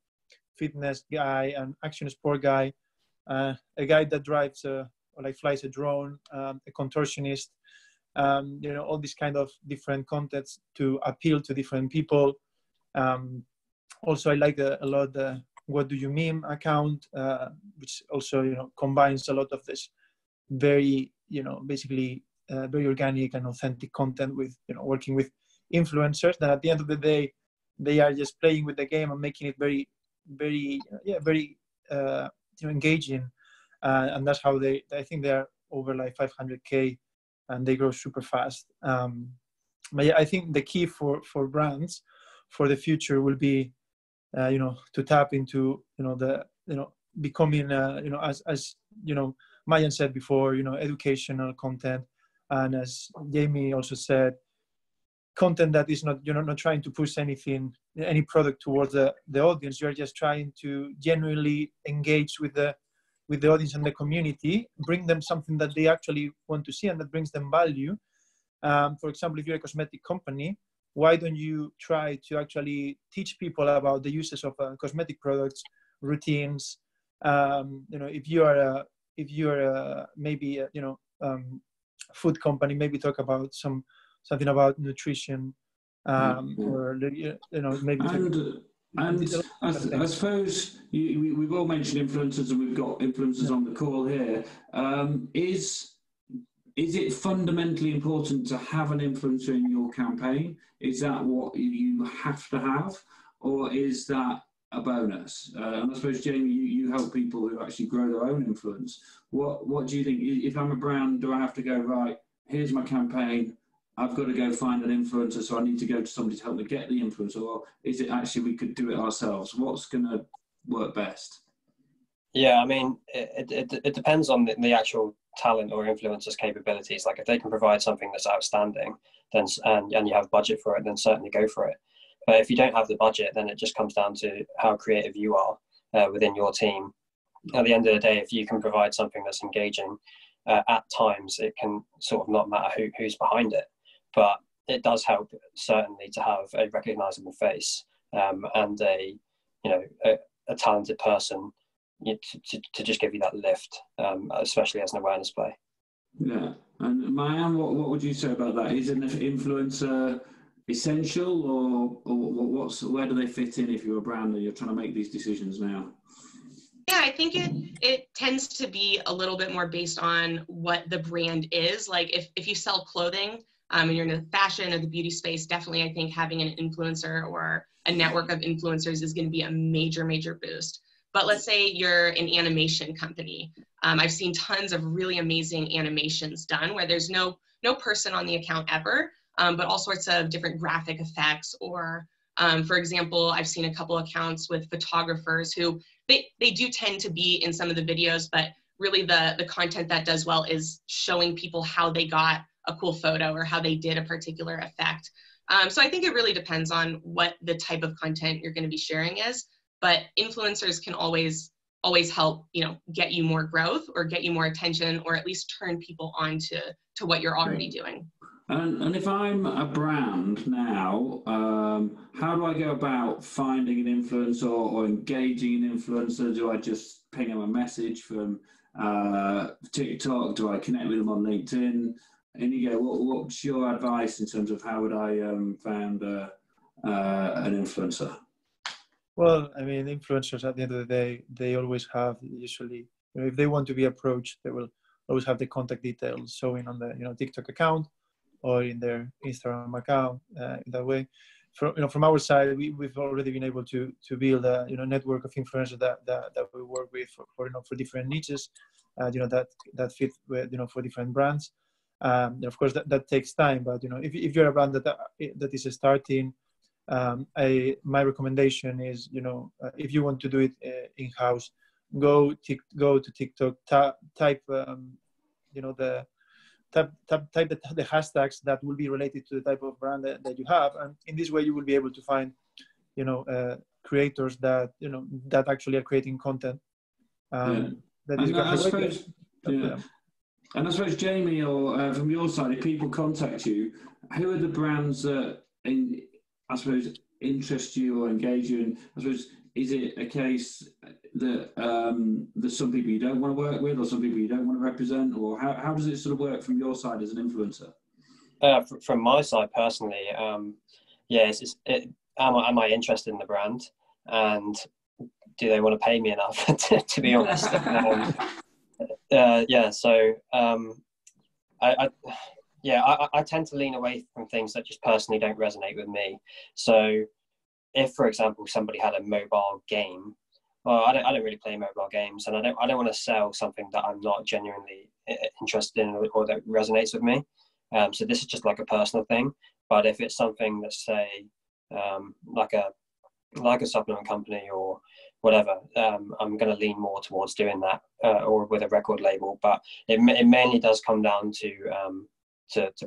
fitness guy, an action sport guy, a guy that drives flies a drone, a contortionist, all these kind of different contents to appeal to different people. Also, I like a lot the What Do You Meme account, which also, combines a lot of this very, basically very organic and authentic content with, working with influencers that at the end of the day, they are just playing with the game and making it very, very, very, engaging. And that's how I think they are over like 500K and they grow super fast. But yeah, I think the key for brands for the future will be, to tap into, becoming, as Mayan said before, educational content. And as Jamie also said, content that is not, you're not trying to push any product towards the audience. You're just trying to genuinely engage with the audience and the community, bring them something that they actually want to see and that brings them value. For example, if you're a cosmetic company, why don't you try to actually teach people about the uses of cosmetic products, routines? If you're maybe food company, maybe talk about something about nutrition, or maybe. And I suppose we've all mentioned influencers, and we've got influencers on the call here. Is it fundamentally important to have an influencer in your campaign? Is that what you have to have, or is that a bonus? And I suppose, Jamie, you help people who actually grow their own influence. What do you think? If I'm a brand, do I have to go, right, here's my campaign, I've got to go find an influencer, so I need to go to somebody to help me get the influencer? Or is it actually we could do it ourselves? What's going to work best? Yeah, I mean, it depends on the actual talent or influencer's capabilities. Like if they can provide something that's outstanding, then and you have budget for it, then certainly go for it. But if you don't have the budget, then it just comes down to how creative you are within your team. At the end of the day, if you can provide something that's engaging, at times it can sort of not matter who's behind it. But it does help certainly to have a recognizable face and a a talented person to just give you that lift, especially as an awareness play. Yeah. And Mayan, what would you say about that? Is an influencer essential, or where do they fit in if you're a brand and you're trying to make these decisions now? Yeah, I think it tends to be a little bit more based on what the brand is. Like if you sell clothing and you're in the fashion or the beauty space, definitely I think having an influencer or a network of influencers is going to be a major, major boost. But let's say you're an animation company. I've seen tons of really amazing animations done where there's no person on the account ever, but all sorts of different graphic effects. Or, for example, I've seen a couple accounts with photographers who they do tend to be in some of the videos, but really the content that does well is showing people how they got a cool photo or how they did a particular effect. So I think it really depends on what the type of content you're going to be sharing is. But influencers can always help, get you more growth or get you more attention, or at least turn people on to what you're already doing. And if I'm a brand now, how do I go about finding an influencer or engaging an influencer? Do I just ping them a message from TikTok? Do I connect with them on LinkedIn? Inigo, what's your advice in terms of how would I find an influencer? Well, I mean, influencers at the end of the day, they always have usually, if they want to be approached, they will always have the contact details showing on the TikTok account or in their Instagram account. In that way, from our side, we've already been able to build a network of influencers that we work with for different niches, that fit with, for different brands. Of course, that takes time, but if you're a brand that is starting. My recommendation is, if you want to do it in-house, go to TikTok, type the hashtags that will be related to the type of brand that you have, and in this way you will be able to find, creators that that actually are creating content. That is And I suppose, Jamie, or from your side, if people contact you, who are the brands that I suppose interest you or engage you? And I suppose, is it a case that there's some people you don't want to work with, or some people you don't want to represent, or how does it sort of work from your side as an influencer? From my side personally, am I interested in the brand, and do they want to pay me enough? to be honest, I tend to lean away from things that just personally don't resonate with me. So if, for example, somebody had a mobile game, well, I don't really play mobile games, and I don't want to sell something that I'm not genuinely interested in or that resonates with me. So this is just like a personal thing. But if it's something that's, say, like a supplement company or whatever, I'm going to lean more towards doing that, or with a record label. But it mainly does come down to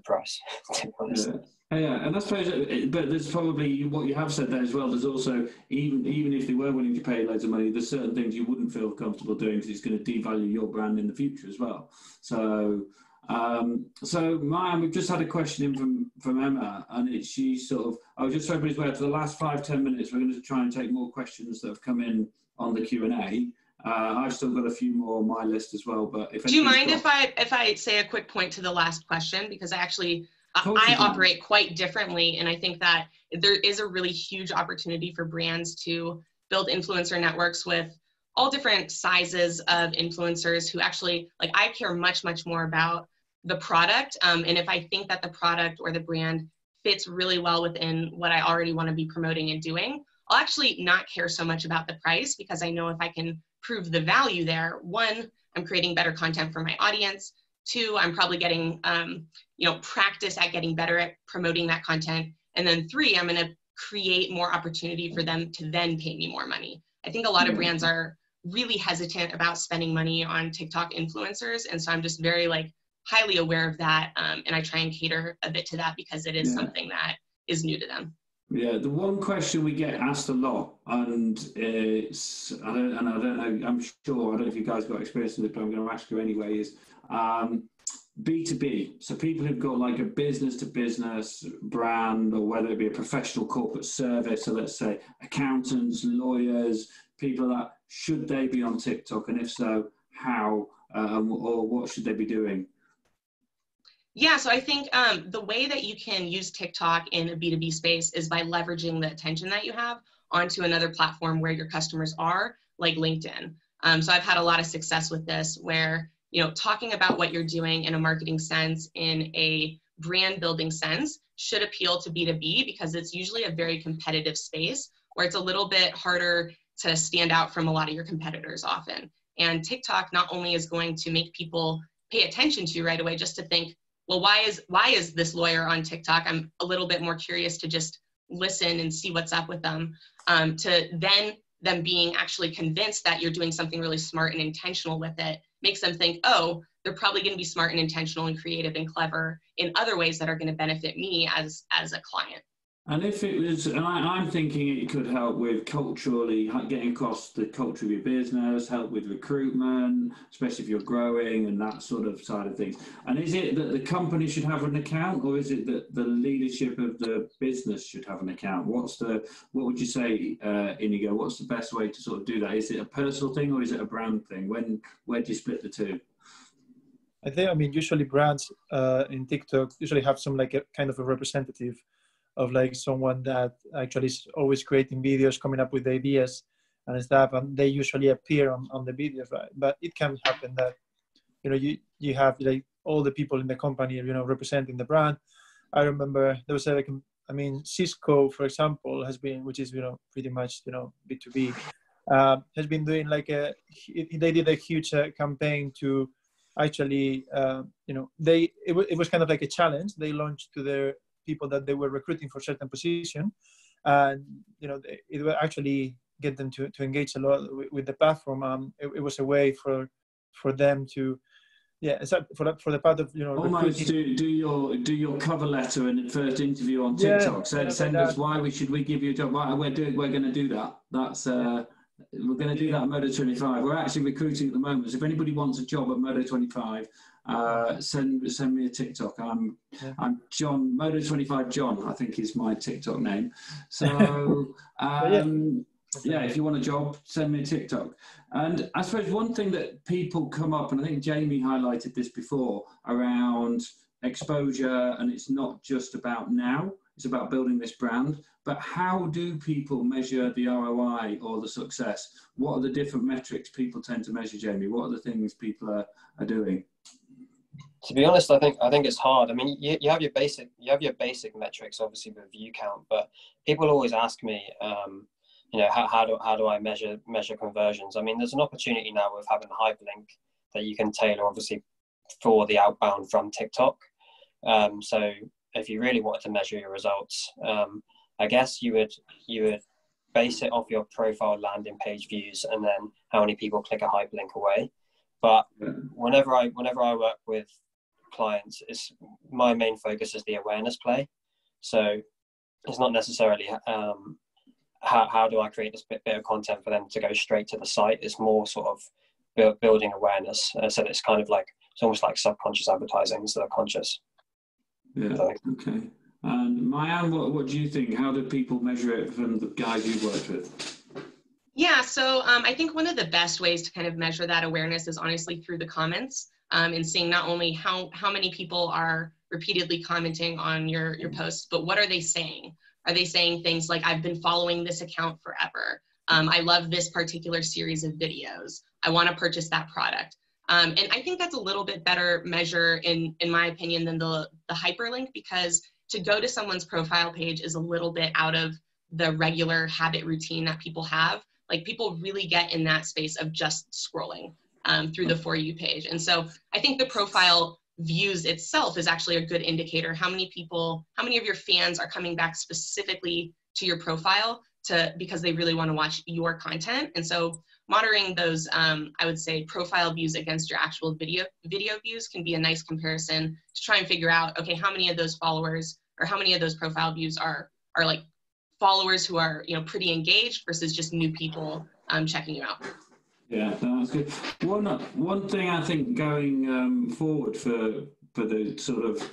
price, to be honest. Yeah, and I suppose, but there's probably what you have said there as well. There's also, even if they were willing to pay loads of money, there's certain things you wouldn't feel comfortable doing because it's going to devalue your brand in the future as well. So, Maya, we've just had a question in from Emma, and she sort of, I was just so everybody's aware, for the last 5-10 minutes, we're going to try and take more questions that have come in on the Q&A. I've still got a few more on my list as well, but if do you mind if I say a quick point to the last question, because I operate quite differently, and I think that there is a really huge opportunity for brands to build influencer networks with all different sizes of influencers who actually, like, I care much, much more about the product, and if I think that the product or the brand fits really well within what I already want to be promoting and doing, I'll actually not care so much about the price, because I know if I can prove the value there, one, I'm creating better content for my audience. Two, I'm probably getting, practice at getting better at promoting that content. And then three, I'm going to create more opportunity for them to then pay me more money. I think a lot of brands are really hesitant about spending money on TikTok influencers. And so I'm just very highly aware of that. And I try and cater a bit to that because it is something that is new to them. Yeah, the one question we get asked a lot, and it's, I don't know, I'm sure, I don't know if you guys got experience with it, but I'm going to ask you anyway, is B2B, so people who've got like a business to business brand, or whether it be a professional corporate service, so let's say accountants, lawyers, people like that, should they be on TikTok? And if so, how, or what should they be doing? Yeah, so I think the way that you can use TikTok in a B2B space is by leveraging the attention that you have onto another platform where your customers are, like LinkedIn. So I've had a lot of success with this, where, you know, talking about what you're doing in a marketing sense, in a brand building sense, should appeal to B2B, because it's usually a very competitive space where it's a little bit harder to stand out from a lot of your competitors often. And TikTok not only is going to make people pay attention to you right away, just to think, well, why is this lawyer on TikTok? I'm a little bit more curious to just listen and see what's up with them, to then them being actually convinced that you're doing something really smart and intentional with it, makes them think, oh, they're probably going to be smart and intentional and creative and clever in other ways that are going to benefit me as a client. And if it was, and I'm thinking it could help with culturally getting across the culture of your business, help with recruitment, especially if you're growing and that sort of side of things. And is it that the company should have an account, or is it that the leadership of the business should have an account? What would you say, Inigo, what's the best way to sort of do that? Is it a personal thing or is it a brand thing? Where do you split the two? I mean, usually brands in TikTok usually have some like a kind of a representative of like someone that actually is always creating videos, coming up with ideas and stuff, and they usually appear on the videos, right? But it can happen that, you know, you have like all the people in the company, you know, representing the brand. I remember there was Cisco, for example, has been, which is, you know, pretty much, you know, B2B, has been doing like they did a huge campaign to actually, you know, it was kind of like a challenge they launched to their people that they were recruiting for certain position, and you know, it will actually get them to engage a lot with the platform. It was a way for them to, for the part of, you know, almost do your cover letter and first interview on TikTok. Send us why should we give you a job. We're going to do that. That's we're going to do that at Modo25. We're actually recruiting at the moment. So if anybody wants a job at Modo25, send me a TikTok. I'm John, Modo25 John, I think is my TikTok name. So if you want a job, send me a TikTok. And I suppose one thing that people come up, and I think Jamie highlighted this before, around exposure, and it's not just about now, it's about building this brand. But how do people measure the ROI or the success? What are the different metrics people tend to measure, Jamie? What are the things people are doing? To be honest, I think it's hard. I mean, you have your basic metrics, obviously, with view count, but people always ask me, you know, how do I measure conversions? I mean, there's an opportunity now with having a hyperlink that you can tailor, obviously, for the outbound from TikTok. So if you really wanted to measure your results, I guess you would base it off your profile landing page views and then how many people click a hyperlink away. But whenever I work with clients, my main focus is the awareness play. So it's not necessarily how do I create this bit of content for them to go straight to the site. It's more sort of building awareness. So it's kind of like, it's almost like subconscious advertising instead of conscious. Yeah. Okay. And Mayan, what do you think? How do people measure it from the guys you've worked with? Yeah, so I think one of the best ways to kind of measure that awareness is honestly through the comments, and seeing not only how many people are repeatedly commenting on your posts, but what are they saying? Are they saying things like, I've been following this account forever. I love this particular series of videos. I want to purchase that product. And I think that's a little bit better measure, in my opinion, than the hyperlink, because to go to someone's profile page is a little bit out of the regular habit routine that people have. Like, people really get in that space of just scrolling through the For You page. And so I think the profile views itself is actually a good indicator. How many of your fans are coming back specifically to your profile because they really want to watch your content. And so monitoring those, I would say, profile views against your actual video views can be a nice comparison to try and figure out, okay, how many of those followers or how many of those profile views are like followers who are, you know, pretty engaged versus just new people checking you out. Yeah, that's good. One thing I think going forward for for the sort of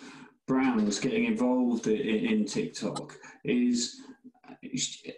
brands getting involved in TikTok is,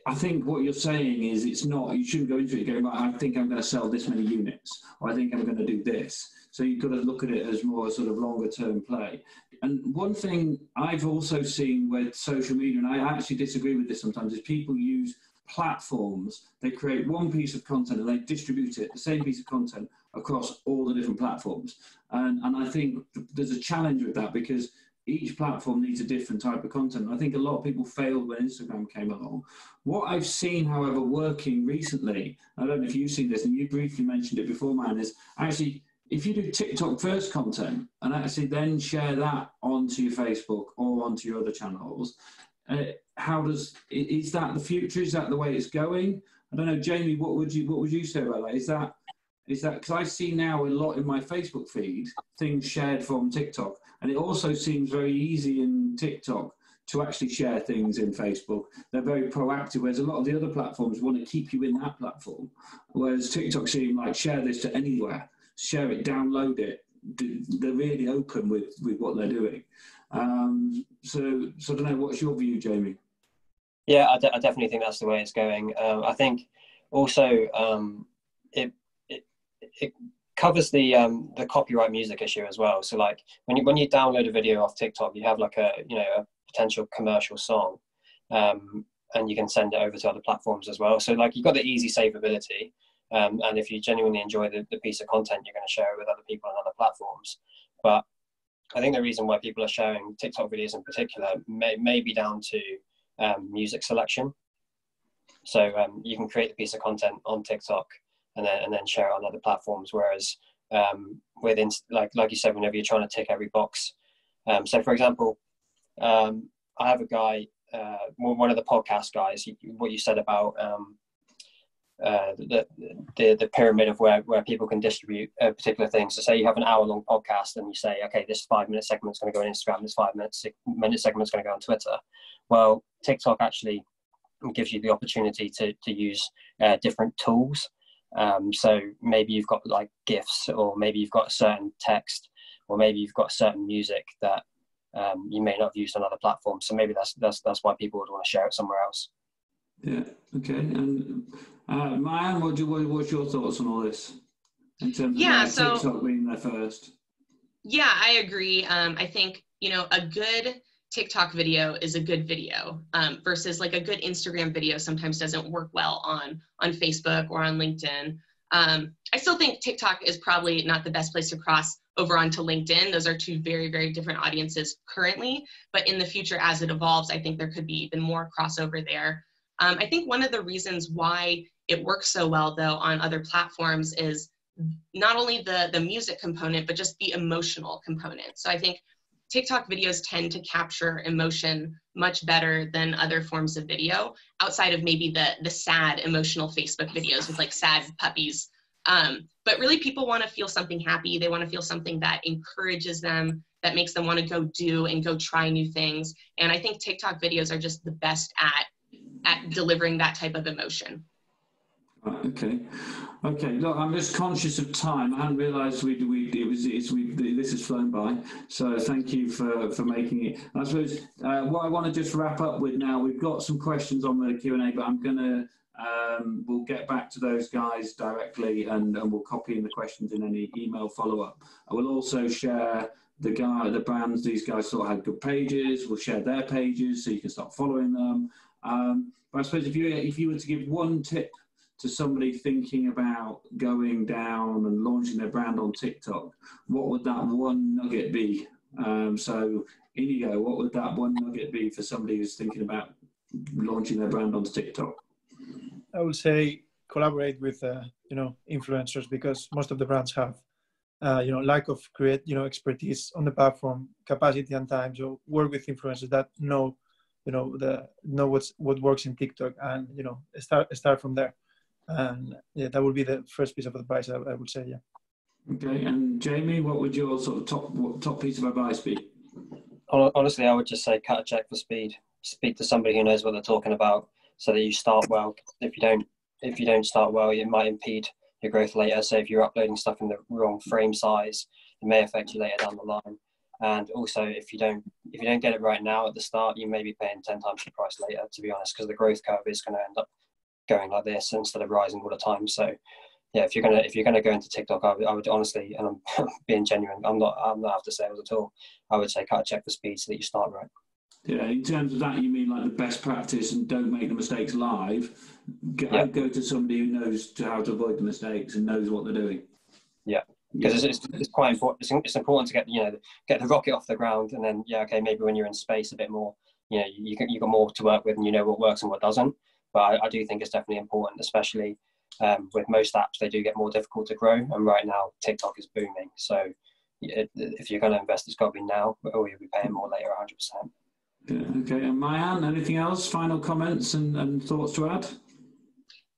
I think what you're saying is it's not, you shouldn't go into it going, I think I'm going to sell this many units, or I think I'm going to do this. So you've got to look at it as more sort of longer term play. And one thing I've also seen with social media, and I actually disagree with this sometimes, is people use platforms. They create one piece of content and they distribute it, the same piece of content, across all the different platforms. And I think there's a challenge with that because each platform needs a different type of content. I think a lot of people failed when Instagram came along. What I've seen, however, working recently, I don't know if you've seen this, and you briefly mentioned it before, man, is actually if you do TikTok first content and actually then share that onto your Facebook or onto your other channels, is that the future? Is that the way it's going? I don't know, Jamie, what would you say about that? Is that because I see now a lot in my Facebook feed things shared from TikTok, and it also seems very easy in TikTok to actually share things in Facebook. They're very proactive, whereas a lot of the other platforms want to keep you in that platform, whereas TikTok seems like share this to anywhere, share it, download it. They're really open with what they're doing. So I don't know, what's your view, Jamie? Yeah, I definitely think that's the way it's going. I think also it covers the copyright music issue as well. So like when you download a video off TikTok, you have like a potential commercial song, and you can send it over to other platforms as well. So like you've got the easy savability, and if you genuinely enjoy the piece of content, you're going to share it with other people on other platforms. But I think the reason why people are sharing TikTok videos in particular may be down to music selection. So you can create a piece of content on TikTok and then share it on other platforms. Whereas like you said, whenever you're trying to tick every box. So for example, I have a guy, one of the podcast guys, what you said about the pyramid of where people can distribute particular things. So say you have an hour-long podcast and you say, okay, this 5-minute segment is going to go on Instagram, this 5-minute segment is going to go on Twitter. Well, TikTok actually gives you the opportunity to use different tools. So maybe you've got like GIFs, or maybe you've got a certain text, or maybe you've got certain music that you may not have used on other platforms. So maybe that's why people would want to share it somewhere else. Yeah. Okay. And Mayan, what's your thoughts on all this in terms of TikTok being there first? Yeah, I agree. I think a good TikTok video is a good video versus like a good Instagram video sometimes doesn't work well on Facebook or on LinkedIn. I still think TikTok is probably not the best place to cross over onto LinkedIn. Those are two very, very different audiences currently, but in the future, as it evolves, I think there could be even more crossover there. I think one of the reasons why it works so well though on other platforms is not only the music component, but just the emotional component. So I think TikTok videos tend to capture emotion much better than other forms of video, outside of maybe the sad emotional Facebook videos with like sad puppies. But really people want to feel something happy. They want to feel something that encourages them, that makes them want to go do and go try new things. And I think TikTok videos are just the best at delivering that type of emotion. Okay. Look, I'm just conscious of time. I hadn't realised this has flown by. So thank you for making it. I suppose what I want to just wrap up with now. We've got some questions on the Q&A, but I'm gonna we'll get back to those guys directly, and we'll copy in the questions in any email follow-up. I will also share the brands. These guys sort of had good pages. We'll share their pages so you can start following them. But I suppose if you were to give one tip to somebody thinking about going down and launching their brand on TikTok, what would that one nugget be? So Inigo, what would that one nugget be for somebody who's thinking about launching their brand on TikTok? I would say collaborate with influencers, because most of the brands have lack of expertise on the platform, capacity and time. So work with influencers that know what works in TikTok, and start from there. And yeah, that would be the first piece of advice I would say. Yeah. Okay. And Jamie, what would your sort of top piece of advice be? Honestly, I would just say cut a check for speed. Speak to somebody who knows what they're talking about, so that you start well. If you don't start well, it might impede your growth later. So if you're uploading stuff in the wrong frame size, it may affect you later down the line. And also, if you don't get it right now at the start, you may be paying 10 times the price later, to be honest, because the growth curve is going to end up going like this instead of rising all the time. So yeah, if you're gonna go into TikTok, I would honestly, and I'm being genuine, I'm not after sales at all. I would say cut a check for speed so that you start right. Yeah, in terms of that, you mean like the best practice and don't make the mistakes live. Go to somebody who knows how to avoid the mistakes and knows what they're doing. Yeah, because it's quite important. It's important to get the rocket off the ground, and then maybe when you're in space a bit more, you got more to work with, and you know what works and what doesn't. But I do think it's definitely important, especially with most apps, they do get more difficult to grow, and right now TikTok is booming. So if you're going to invest, it's got to be now, or you'll be paying more later, 100%. Okay, and Mayan, anything else? Final comments and thoughts to add?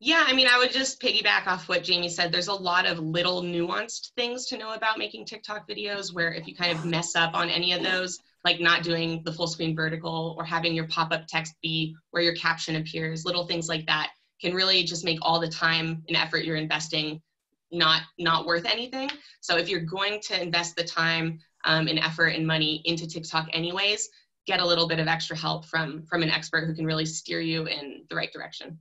Yeah, I mean, I would just piggyback off what Jamie said. There's a lot of little nuanced things to know about making TikTok videos where if you kind of mess up on any of those, like not doing the full screen vertical or having your pop-up text be where your caption appears, little things like that can really just make all the time and effort you're investing not worth anything. So if you're going to invest the time and effort and money into TikTok anyways, get a little bit of extra help from an expert who can really steer you in the right direction.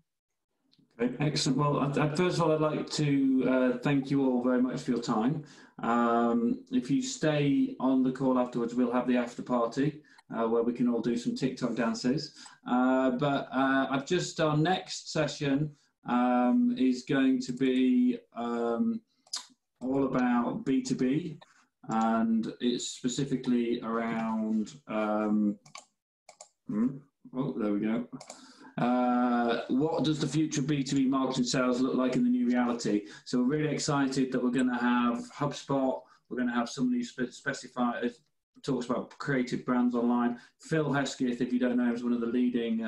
Okay, excellent. Well, first of all, I'd like to thank you all very much for your time. If you stay on the call afterwards, we'll have the after party where we can all do some TikTok dances. But our next session is going to be all about B2B, and it's specifically around, there we go. What does the future of B2B marketing sales look like in the new reality? So we're really excited that we're going to have HubSpot, we're going to have somebody talks about creative brands online. Phil Hesketh, if you don't know, is one of the leading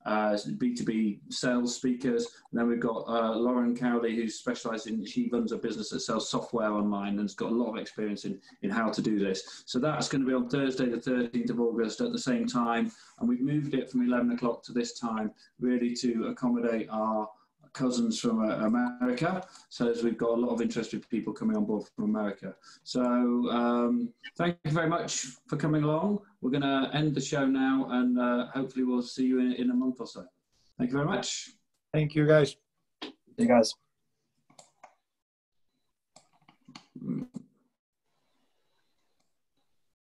B2B sales speakers. And then we've got Lauren Cowley, who's specialised she runs a business that sells software online and has got a lot of experience in how to do this. So that's going to be on Thursday, the 13th of August at the same time. And we've moved it from 11 o'clock to this time, really to accommodate our cousins from America. So as we've got a lot of interested people coming on board from America. So thank you very much for coming along. We're going to end the show now, and hopefully we'll see you in a month or so. Thank you very much. Thank you, guys. See you guys.